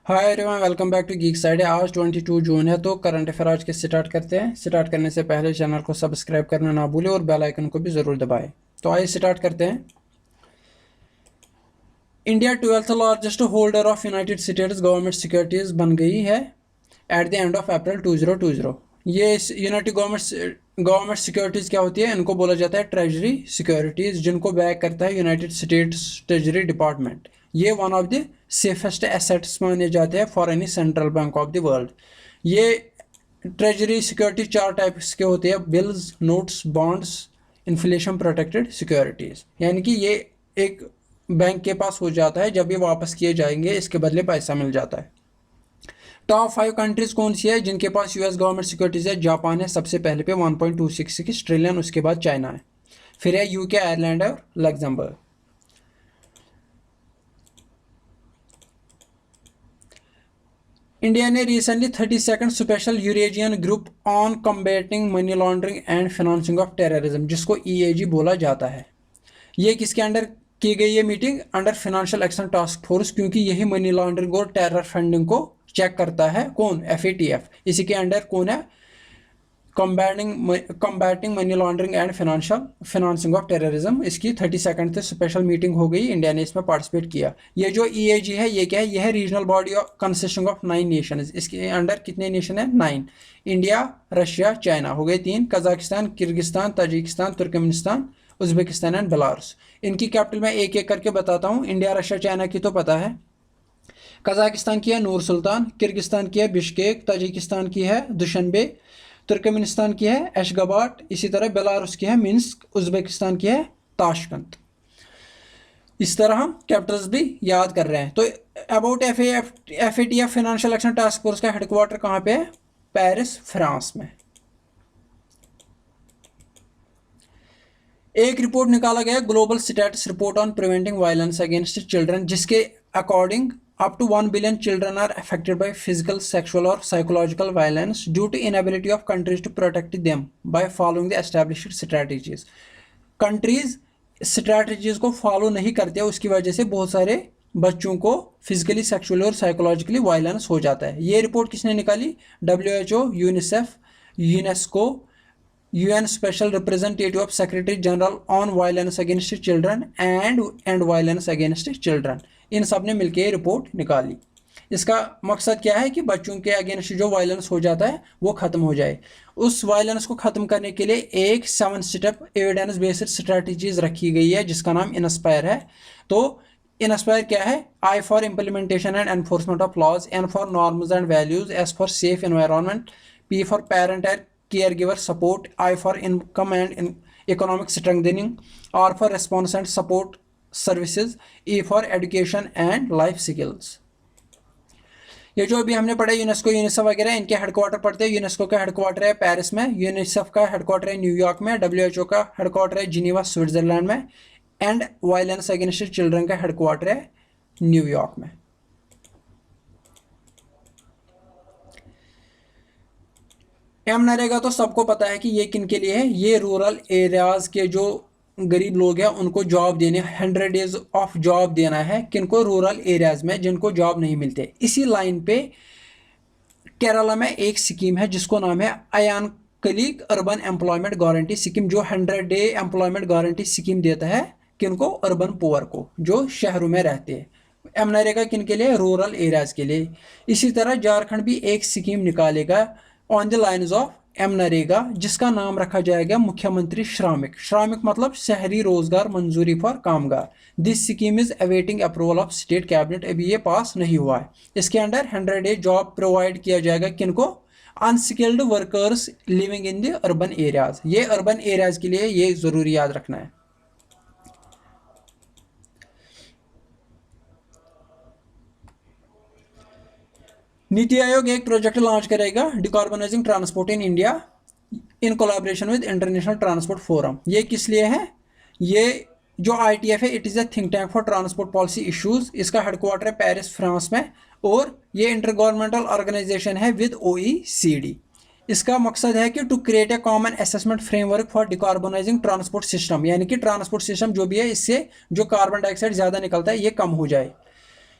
Hi everyone, welcome back to Geek Side. आज 22 जून है तो करंट अफेयर आज के स्टार्ट करते हैं। स्टार्ट करने से पहले चैनल को सब्सक्राइब करना ना भूलें और बेल आइकन को भी ज़रूर दबाएं। तो आइए स्टार्ट करते हैं। India 12th largest holder of United states government securities बन गई है at the end of April 2020। ये यूनाइटेड गवर्नमेंट सिक्योरिटीज़ क्या होती है? इनको बोला जाता है ट्रेजरी सिक्योरिटीज़, जिनको बैक करता है यूनाइटेड स्टेट्स ट्रेजरी डिपार्टमेंट। ये one of the safest assets माने जाते हैं for any central bank of the world. ये ट्रेजरी सिक्योरिटी चार टाइप्स के होते हैं: bills, notes, bonds, inflation protected securities. यानी कि ये एक बैंक के पास हो जाता है, जब ये वापस किए जाएंगे इसके बदले पैसा मिल जाता है। टॉप 5 कंट्रीज कौन सी है जिनके पास यूएस गवर्नमेंट सिक्योरिटीज है? जापान है सबसे पहले पे 1.266 ट्रिलियन, उसके बाद चाइना है, फिर है यूके, आयरलैंड और लग्जमबर्ग। इंडिया ने recently 32nd special Eurasian group on कम्बेटिंग money laundering and financing of terrorism, जिसको ईएजी बोला जाता है, ये किसके अंडर की गई है meeting? Under financial action task force, क्योंकि यही मनी लॉन्ड्रिंग और टेरर फंडिंग को चेक करता है। कौन? एफएटीएफ। इसी के अंडर कौन है? Combating money laundering and financing of terrorism. इसकी 32nd से स्पेशल मीटिंग हो गई, इंडिया ने इसमें पार्टिसिपेट किया। ये जो ईएजी है ये क्या है? यह है regional body consisting of 9 Nations. इसके अंडर कितने नेशन है? 9। इंडिया, रशिया, चाइना हो गए 3, Kazakhstan, Kyrgyzstan, Tajikistan, Turkmenistan, Uzbekistan and Belarus. इनकी कैपिटल मैं एक एक करके बताता हूँ। इंडिया, रशिया, चाइना की तो पता है। कजाकिस्तान की है नूर सुल्तान, किर्गिस्तान की है बिश्केक, ताजिकिस्तान की है दुशनबे, तुर्कमेनिस्तान की है एशगाबाट, इसी तरह बेलारूस की है मिन्स्क, उज्बेकिस्तान की है ताशकंद। इस तरह हम कैपिटल्स भी याद कर रहे हैं। तो about FATF financial action task force का हेडक्वार्टर कहाँ पे है? पेरिस, फ्रांस में। एक रिपोर्ट निकाला गया, global status report on preventing violence against children, जिसके according up to 1 billion children are affected by physical, sexual or psychological violence due to inability of countries to protect them by following the established strategies. Countries strategies को follow नहीं करते, उसकी वजह से बहुत सारे बच्चों को फिजिकली, सेक्सुअली और साइकोलॉजिकली वायलेंस हो जाता है। ये रिपोर्ट किसने निकाली? WHO, UNICEF, UNESCO, UN special representative of secretary general on violence against children and violence against children. इन सब ने मिलकर रिपोर्ट निकाली। इसका मकसद क्या है? कि बच्चों के अगेंस्ट जो वायलेंस हो जाता है वो खत्म हो जाए। उस वायलेंस को खत्म करने के लिए एक 7 स्टेप एविडेंस बेस्ड स्ट्रेटजीज रखी गई है, जिसका नाम इनस्पायर है। तो इनस्पायर क्या है? I for implementation and enforcement of laws, N for norms and values, S for safe environment, P for parent and care giver support, I for income and economic strengthening, R for response and support services, E for education and life skills. ये जो अभी हमने पढ़ा UNESCO, UNICEF वगैरह, इनके headquarter पढ़ते हैं। UNESCO का हेडक्वार्टर है पेरिस में, यूनिसेफ का हेडक्वार्टर है न्यूयॉर्क में, WHO का हेडक्वार्टर है जिनीवा, स्विट्जरलैंड में, एंड वायलेंस अगेंस्ट चिल्ड्रन का हेडक्वार्टर है न्यूयॉर्क में। मनरेगा तो सबको पता है कि ये किन के लिए है। ये रूरल एरियाज के जो गरीब लोग हैं उनको जॉब देने, 100 डेज ऑफ जॉब देना है। किनको? रूरल एरियाज में जिनको जॉब नहीं मिलते। इसी लाइन पे केरला में एक स्कीम है जिसको नाम है Ayyankali urban employment guarantee scheme, जो 100 डे एम्प्लॉयमेंट गारंटी स्कीम देता है। किनको? अर्बन पुअर को, जो शहरों में रहते हैं। मनरेगा किन के लिए? रूरल एरियाज के लिए। इसी तरह झारखंड भी एक स्कीम निकालेगा on the lines of MNREGA, जिसका नाम रखा जाएगा मुख्यमंत्री श्रमिक। श्रमिक मतलब शहरी रोजगार मंजूरी फॉर कामगार। This scheme is awaiting approval of state cabinet, अभी ये पास नहीं हुआ है। इसके अंडर 100 डे जॉब प्रोवाइड किया जाएगा। किनको? Unskilled workers living in the urban areas. ये अर्बन एरियाज के लिए ये जरूरी याद रखना है। नीति आयोग एक प्रोजेक्ट लॉन्च करेगा, decarbonising transport in India in collaboration with International Transport Forum. ये किस लिए है? ये जो ITF है, it is a think tank for transport policy issues. इसका हेडक्वार्टर है पेरिस, फ्रांस में, और ये इंटर गवर्नमेंटल ऑर्गेनाइजेशन है विद OECD। इसका मकसद है कि to create a common assessment framework for decarbonising transport system, यानी कि ट्रांसपोर्ट सिस्टम जो भी है, इससे जो कार्बन डाइऑक्साइड ज़्यादा निकलता है ये कम हो जाए।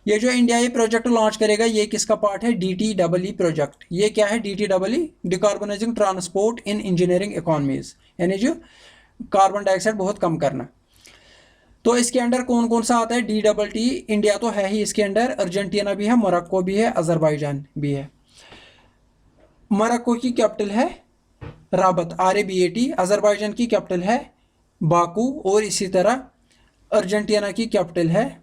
ये जो इंडिया ये प्रोजेक्ट लॉन्च करेगा ये किसका पार्ट है? DTEE project. ये क्या है DTEE? Decarbonising transport in engineering economies, यानी जो कार्बन डाइऑक्साइड बहुत कम करना। तो इसके अंडर कौन कौन सा आता है? DTT। इंडिया तो है ही इसके अंडर, अर्जेंटीना भी है, मोरक्को भी है, अजरबैजान भी है। मोरक्को की कैपिटल है राबत, RABAT। अजरबैजान की कैपिटल है बाकू, और इसी तरह अर्जेंटीना की कैपिटल है,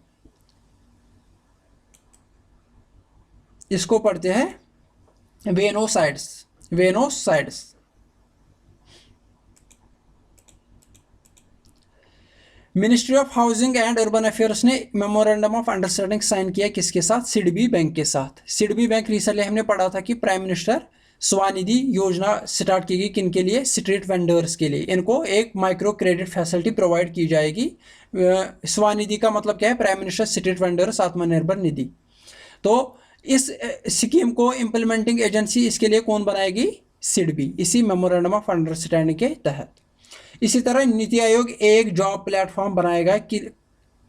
इसको पढ़ते हैं वेनोसाइड्स। Ministry of housing and urban affairs ने मेमोरेंडम ऑफ अंडरस्टैंडिंग साइन किया किसके साथ? सिडबी बैंक के साथ। सिडबी बैंक रिसेंटली हमने पढ़ा था कि प्राइम मिनिस्टर स्वनिधि योजना स्टार्ट की गई, किन के लिए? स्ट्रीट वेंडर्स के लिए। इनको एक माइक्रो क्रेडिट फैसिलिटी प्रोवाइड की जाएगी। स्वनिधि का मतलब क्या है? Prime minister street vendors Atmanirbhar Nidhi. तो इस स्कीम को इम्प्लीमेंटिंग एजेंसी इसके लिए कौन बनाएगी? सिडबी, इसी मेमोरेंडम ऑफ अंडरस्टैंडिंग के तहत। इसी तरह नीति आयोग एक जॉब प्लेटफॉर्म बनाएगा,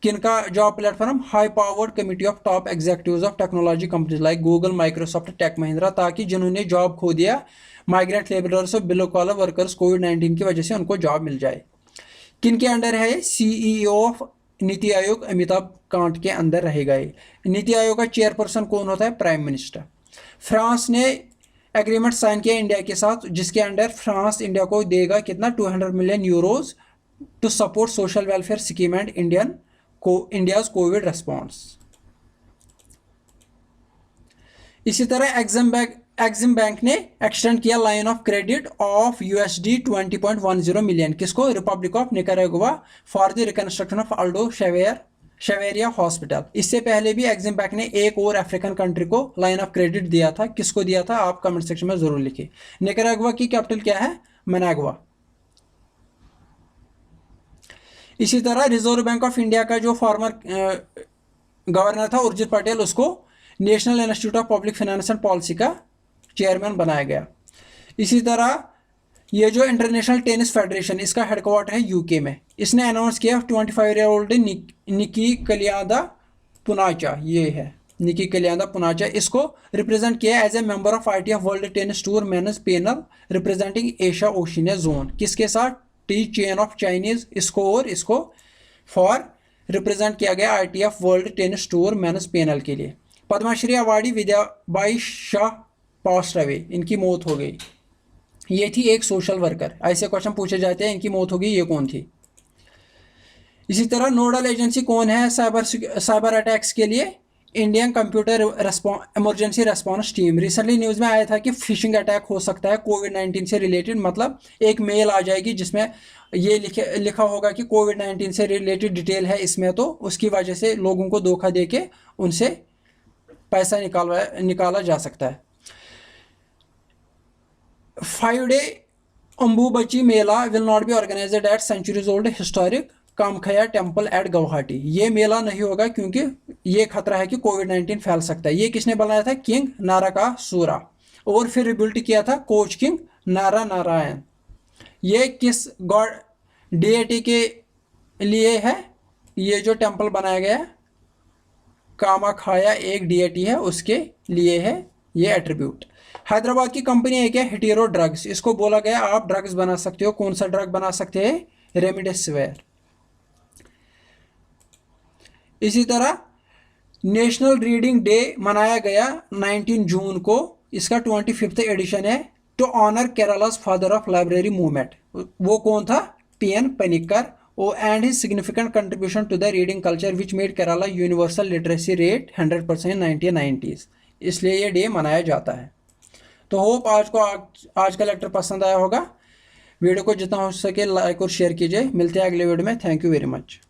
किनका job platform? High powered committee of top executives of technology companies like Google, Microsoft, Tech Mahindra, ताकि जिन्होंने जॉब खो दिया, माइग्रेंट लेबरर्स और ब्लू कॉलर वर्कर्स, कोविड-19 की वजह से उनको जॉब मिल जाए। किनके अंडर है? CEO ऑफ नीति आयोग अमिताभ कांत के अंदर रहेगा ये। नीति आयोग का चेयरपर्सन कौन होता है? Prime minister. फ्रांस ने एग्रीमेंट साइन किया इंडिया के साथ, जिसके अंडर फ्रांस इंडिया को देगा कितना? 200 million euros to support social welfare scheme and India's covid response. इसी तरह एक्सिम बैंक ने एक्सटेंड किया line of credit of USD 20.10 million, किसको? Republic of Nicaragua, for the reconstruction of Aldo Chavarria hospital. इससे पहले भी एक्सिम बैंक ने एक और अफ्रीकन कंट्री को लाइन ऑफ क्रेडिट दिया था। किसको दिया था? आप कमेंट सेक्शन में जरूर लिखिए। निकारागुआ की कैपिटल क्या है? मनागुआ। इसी तरह रिजर्व बैंक ऑफ इंडिया का जो फॉर्मर गवर्नर था उर्जित पटेल, उसको national institute of public finance and policy का चेयरमैन बनाया गया। इसी तरह ये जो इंटरनेशनल टेनिस फेडरेशन, इसका हेडक्वार्टर है UK में। इसने अनाउंस किया 25-year-old निकी कलियादा पुनाचा, ये है निकी कलियादा पुनाचा, इसको रिप्रेजेंट किया as a member of ITF world tennis tour men's panel representing Asia Oceania zone. किसके साथ? टी चेन ऑफ चाइनीज, इसको और इसको फॉर रिप्रेजेंट किया गया ITF world tennis tour men's panel के लिए। Padmashri awardee विद्याबाई Shah passed away, इनकी मौत हो गई। ये थी एक सोशल वर्कर। ऐसे क्वेश्चन पूछे जाते हैं, इनकी मौत हो गई, ये कौन थी? इसी तरह नोडल एजेंसी कौन है साइबर अटैक्स के लिए? Indian computer emergency response team. Recently news में आया था कि फिशिंग अटैक हो सकता है कोविड-19 से रिलेटेड, मतलब एक मेल आ जाएगी जिसमें ये लिखा होगा कि कोविड-19 से रिलेटेड डिटेल है इसमें, तो उसकी वजह से लोगों को धोखा दे के उनसे पैसा निकाला जा सकता है। 5-day Ambubachi mela will not be organized at centuries old historic Kamakhya temple at Guwahati. ये मेला नहीं होगा क्योंकि ये खतरा है कि कोविड-19 फैल सकता है। ये किसने बनाया था? किंग नाराकासुरा, और फिर रिबिल्ट किया था कोच किंग नारायण। ये किस गॉड डीएटी के लिए है? ये जो टेम्पल बनाया गया कामाख्या एक डीएटी है, उसके लिए है ये एट्रीब्यूट। हैदराबाद की कंपनी है क्या? हिटेरो ड्रग्स। इसको बोला गया आप ड्रग्स बना सकते हो। कौन सा ड्रग बना सकते हैं? रेमडेसिविर। इसी तरह नेशनल रीडिंग डे मनाया गया 19 जून को, इसका 25th एडिशन है, to honour Kerala's father of library movement. वो कौन था? PN Panicker, and his significant contribution to the reading culture which made Kerala universal literacy rate 100% 1990s। इसलिए ये डे मनाया जाता है। तो होप आज का लेक्चर पसंद आया होगा। वीडियो को जितना हो सके लाइक और शेयर कीजिए। मिलते हैं अगले वीडियो में। Thank you very much.